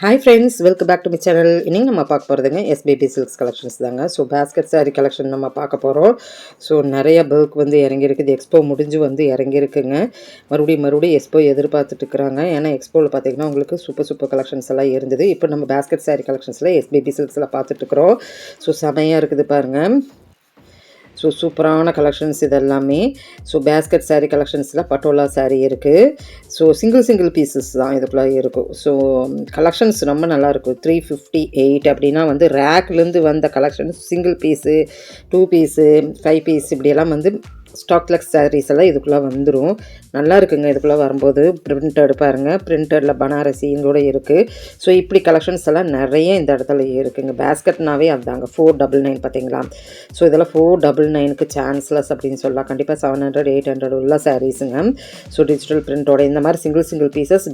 Hi friends, welcome back to my channel. இன்றைக்கி நம்ம பார்க்க போகிறதுங்க எஸ்பிபி சில்க்ஸ் கலெக்ஷன்ஸ் தாங்க. ஸோ பேஸ்கெட் சாரீ கலெக்ஷன் நம்ம பார்க்க போகிறோம். ஸோ நிறைய பல்க் வந்து இறங்கியிருக்குது. எக்ஸ்போ முடிஞ்சு வந்து இறங்கியிருக்குங்க. மறுபடியும் எக்ஸ்போ எதிர்பார்த்துட்டு இருக்கிறாங்க. ஏன்னா எக்ஸ்போவில் பார்த்தீங்கன்னா உங்களுக்கு சூப்பர் கலெக்ஷன்ஸ் எல்லாம் இருந்தது. இப்போ நம்ம பேஸ்கெட் சாரீ கலெக்ஷன்ஸில் எஸ்பிபி சில்க்ஸில் பார்த்துட்ருக்குறோம். ஸோ செமையாக இருக்குது பாருங்கள். ஸோ சூப்பரான கலெக்ஷன்ஸ் இதெல்லாமே. ஸோ பேஸ்கெட் சாரீ கலெக்ஷன்ஸில் பட்டோலா சாரீ இருக்குது. ஸோ சிங்கிள் பீசஸ் தான் இதுக்குள்ளே இருக்கும். ஸோ கலெக்ஷன்ஸ் ரொம்ப நல்லாயிருக்கும். 358 அப்படின்னா வந்து ரேக்லேருந்து வந்த collections single piece, 2 piece, 5 piece இப்படியெல்லாம் வந்து ஸ்டாக்லெக்ஸ் சாரீஸ் எல்லாம் இதுக்குள்ளே வந்துடும். நல்லா இருக்குங்க. இதுக்குள்ளே வரும்போது பிரிண்டட் பாருங்கள். பிரிண்டடில் பனாரசி இதோட இருக்குது. ஸோ இப்படி கலெக்ஷன்ஸ் எல்லாம் நிறைய இந்த இடத்துல இருக்குங்க. பேஸ்கெட்னாவே அதுதாங்க 499 பார்த்தீங்களா. ஸோ இதெல்லாம் 499க்கு சான்ஸ்லெஸ் அப்படின்னு சொல்லலாம். கண்டிப்பாக 700 800 உள்ள சாரீஸுங்க. ஸோ டிஜிட்டல் பிரிண்டோட இந்த மாதிரி சிங்கிள் பீசஸ்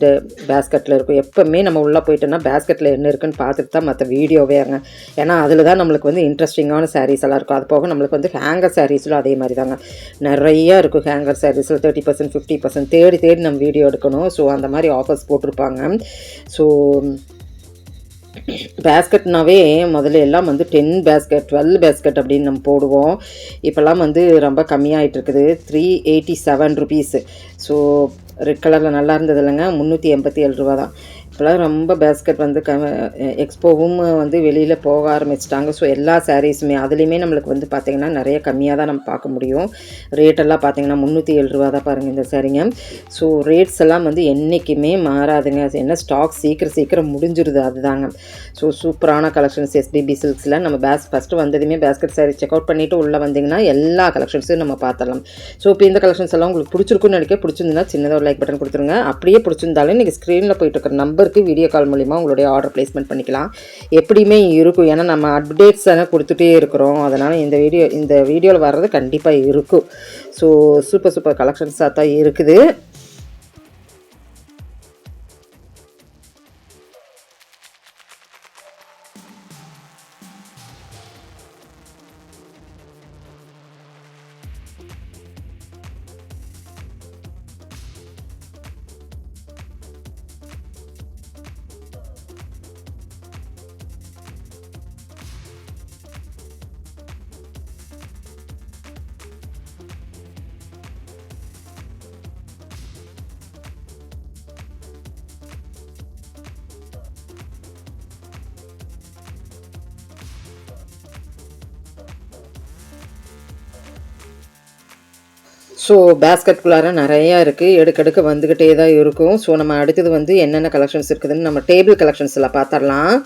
பேஸ்கெட்டில் இருக்கும். எப்போவுமே நம்ம உள்ளே போயிட்டோன்னா பேஸ்கெட்டில் என்ன இருக்குன்னு பார்த்துட்டு தான் மற்ற வீடியோவேங்க. ஏன்னா அதில் தான் நம்மளுக்கு வந்து இன்ட்ரெஸ்டிங்கான சாரீஸ் எல்லாம் இருக்கும். அது போக நம்மளுக்கு வந்து ஹேங்கர் சாரீஸில் அதே மாதிரி தாங்க நிறையா இருக்கும். ஹேங்கர் சாரீஸில் 30% 50% தேடி நம்ம வீடியோ எடுக்கணும். ஸோ அந்த மாதிரி ஆஃபர்ஸ் போட்டிருப்பாங்க. ஸோ பேஸ்கெட்னாவே முதல்ல எல்லாம் வந்து 10 பேஸ்கெட் 12 பேஸ்கெட் அப்படின்னு நம்ம போடுவோம். இப்போல்லாம் வந்து ரொம்ப கம்மியாகிட்டு இருக்குது. 387 ருபீஸு. ஸோ ரெட் கலரில் நல்லா இருந்தது இல்லைங்க. 387 ரூபா தான். இப்போலாம் ரொம்ப பேஸ்கெட் வந்து எக்ஸ்போவும் வந்து வெளியில் போக ஆரம்பிச்சிட்டாங்க. ஸோ எல்லா சாரீஸுமே அதுலேயுமே நம்மளுக்கு வந்து பார்த்திங்கன்னா நிறைய கம்மியாக தான் நம்ம பார்க்க முடியும். ரேட்டெல்லாம் பார்த்திங்கன்னா 307 ரூபா தான் பாருங்கள் இந்த சாரீங்க. ஸோ ரேட்ஸ் எல்லாம் வந்து என்றைக்குமே மாறாதுங்க. என்ன ஸ்டாக் சீக்கிரம் முடிஞ்சிருது அதுதாங்க. ஸோ சூப்பரான கலெக்ஷன்ஸ் எஸ்பிபி சில்க்ஸில் நம்ம ஃபஸ்ட்டு வந்ததுமே பேஸ்கெட் சாரீ செக் அவுட் பண்ணிவிட்டு உள்ளே வந்திங்கன்னா எல்லா கலெக்ஷன்ஸும் நம்ம பார்த்துடலாம். ஸோ இப்போ இந்த கலெக்ஷன்ஸ் எல்லாம் உங்களுக்கு பிடிச்சிருக்குன்னு நினைக்க, பிடிச்சிருந்துன்னா சின்னதாக ஒரு லைக் பட்டன் கொடுத்துருங்க. அப்படியே பிடிச்சிருந்தாலும் நீங்கள் ஸ்க்ரீனில் போயிட்டு இருக்கிற நம்பருக்கு வீடியோ கால் மூலிமா உங்களுடைய ஆர்டர் பிளேஸ்மெண்ட் பண்ணிக்கலாம். எப்படியுமே இருக்கும். ஏன்னா நம்ம அப்டேட்ஸ் தானே கொடுத்துட்டே இருக்கிறோம். அதனால் இந்த வீடியோவில் வர்றது கண்டிப்பாக இருக்கும். ஸோ சூப்பர் கலெக்ஷன்ஸாக தான் இருக்குது. ஸோ பேஸ்கெட்குள்ளார நிறையா இருக்குது. எடுக்க வந்துக்கிட்டே தான் இருக்கும். ஸோ நம்ம அடுத்தது வந்து என்னென்ன கலெக்ஷன்ஸ் இருக்குதுன்னு நம்ம டேபிள் கலெக்ஷன்ஸில் பார்த்துடலாம்.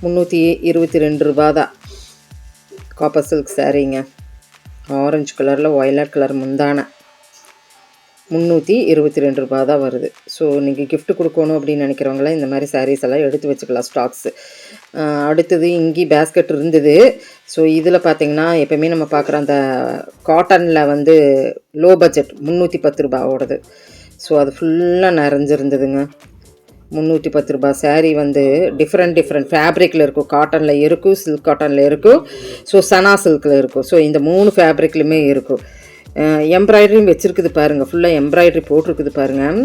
322 ரூபா தான் காப்பர் சில்க் சாரீங்க. ஆரஞ்சு கலரில் ஒய்லட் கலர் முந்தான 322 ரூபா தான் வருது. ஸோ நீங்கள் கிஃப்ட் கொடுக்கணும் அப்படின்னு நினைக்கிறவங்களாம் இந்த மாதிரி சாரீஸ் எல்லாம் எடுத்து வச்சுக்கலாம் ஸ்டாக்ஸு. அடுத்தது இங்கே பேஸ்கெட் இருந்தது. ஸோ இதில் பார்த்திங்கன்னா எப்போயுமே நம்ம பார்க்குற அந்த காட்டனில் வந்து லோ பட்ஜெட் 310 ரூபாவோடது. ஸோ அது ஃபுல்லாக நிறைஞ்சிருந்ததுங்க. 310 ரூபா சாரீ வந்து டிஃப்ரெண்ட் ஃபேப்ரிக்கில் இருக்கும். காட்டனில் இருக்கும், சில்க் காட்டனில் இருக்கும், ஸோ சனா சில்கில் இருக்கும். ஸோ இந்த 3 ஃபேப்ரிக்லையுமே இருக்கும். எம்ப்ராய்டரியும் வச்சுருக்குது பாருங்கள். ஃபுல்லாக எம்ப்ராய்டரி போட்டிருக்குது பாருங்கள்.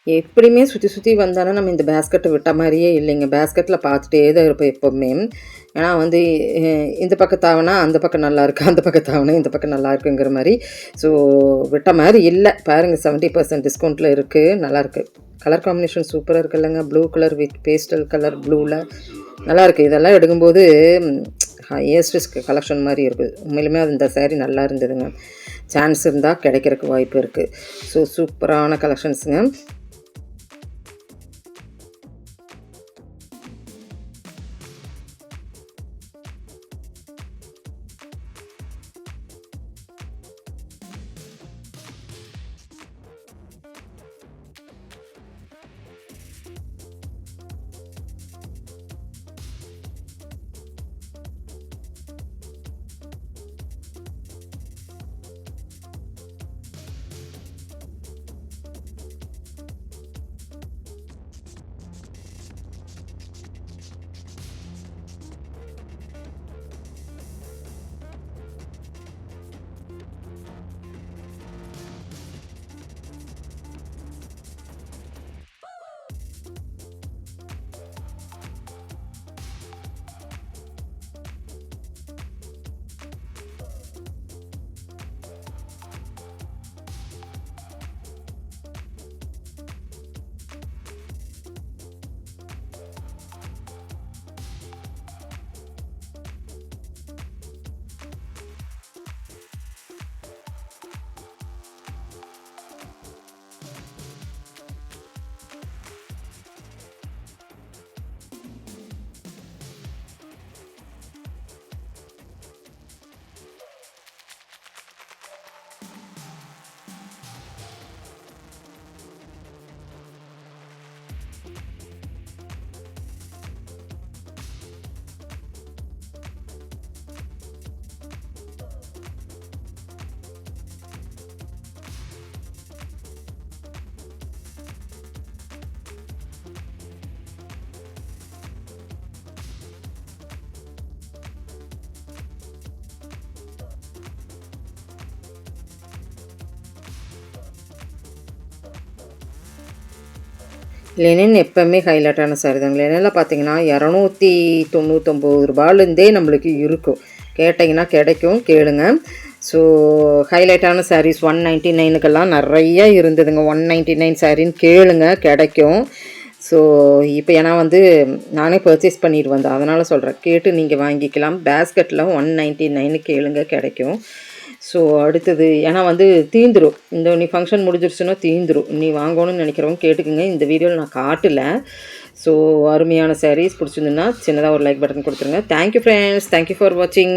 எப்படியுமே சுற்றி சுற்றி வந்தாலும் நம்ம இந்த பேஸ்கெட்டை விட்ட மாதிரியே இல்லைங்க. பேஸ்கெட்டில் பார்த்துட்டே தான் இருப்போம் எப்போவுமே. ஏன்னா வந்து இந்த பக்கம் தாவுனா அந்த பக்கம் நல்லாயிருக்கு, அந்த பக்கம் தாவுனா இந்த பக்கம் நல்லா இருக்குங்கிற மாதிரி. ஸோ விட்ட மாதிரி இல்லை. பாருங்கள் 70% டிஸ்கவுண்ட்டில் இருக்குது. நல்லாயிருக்கு. கலர் காம்பினேஷன் சூப்பராக இருக்குல்லங்க. Blue colour with pastel colour ப்ளூவில் நல்லாயிருக்கு. இதெல்லாம் எடுக்கும்போது ஹையஸ்ட் கலெக்ஷன் மாதிரி இருக்குது. உண்மையிலுமே அது இந்த சேரீ நல்லா இருந்ததுங்க. சான்ஸ் இருந்தால் கிடைக்கிறதுக்கு வாய்ப்பு இருக்குது. ஸோ சூப்பரான கலெக்ஷன்ஸுங்க. லெனின் எப்போவுமே ஹைலைட்டான சாரி தாங்க. லெனினில் பார்த்தீங்கன்னா 299 ரூபாயிலேருந்தே நம்மளுக்கு இருக்கும். கேட்டிங்கன்னா கிடைக்கும், கேளுங்க. ஸோ ஹைலைட்டான சாரீஸ் 199க்கெல்லாம் நிறைய இருந்ததுங்க. 199 சாரின்னு கேளுங்க, கிடைக்கும். ஸோ இப்போ ஏன்னா வந்து நானே பர்ச்சேஸ் பண்ணிட்டு வந்தேன், அதனால் சொல்கிறேன். கேட்டு நீங்கள் வாங்கிக்கலாம். பேஸ்கெட்டில் 199 கேளுங்க, கிடைக்கும். ஸோ அடுத்தது ஏன்னா வந்து தீந்துடும். நீ ஃபங்க்ஷன் முடிஞ்சிருச்சுன்னா தீந்துடும். நீ வாங்கணும்னு நினைக்கிறவங்க கேட்டுக்குங்க. இந்த வீடியோவில் நான் காட்டலை. ஸோ அருமையான சாரீஸ் பிடிச்சிருந்துன்னா சின்னதாக ஒரு லைக் பட்டன் கொடுத்துருங்க. Thank you friends. தேங்க்யூ ஃபார் வாட்சிங்.